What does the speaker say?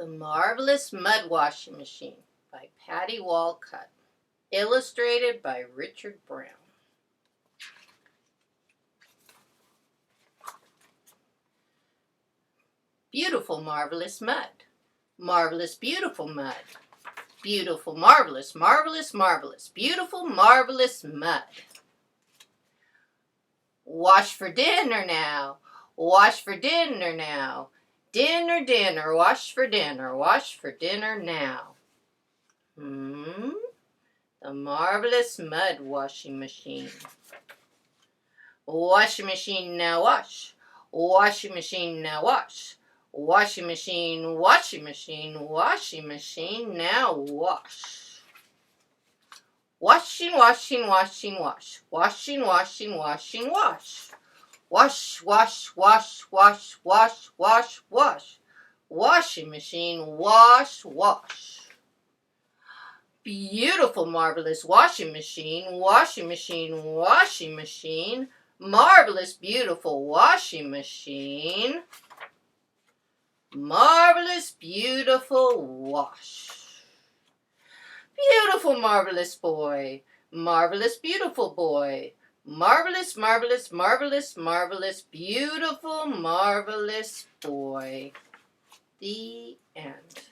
The Marvelous Mud Washing Machine by Patty Wolcott. Illustrated by Richard Brown. Beautiful, marvelous mud. Marvelous, beautiful mud. Beautiful, marvelous, marvelous, marvelous. Beautiful, marvelous mud. Wash for dinner now. Wash for dinner now. Dinner, dinner, wash for dinner. Wash for dinner now. The Marvelous Mud Washing Machine. Washing machine now wash. Washing machine now wash. Washing machine, washing machine, washing machine now wash. Washing, washing, washing, wash. Washing, washing, washing, wash. Wash, wash, wash, wash, wash, wash, wash. Washing machine, wash, wash. Beautiful, marvelous washing machine, washing machine, washing machine. Marvelous, beautiful washing machine. Marvelous, beautiful wash. Beautiful, marvelous boy. Marvelous, beautiful boy. Marvelous, marvelous, marvelous, marvelous, beautiful, marvelous boy. The end.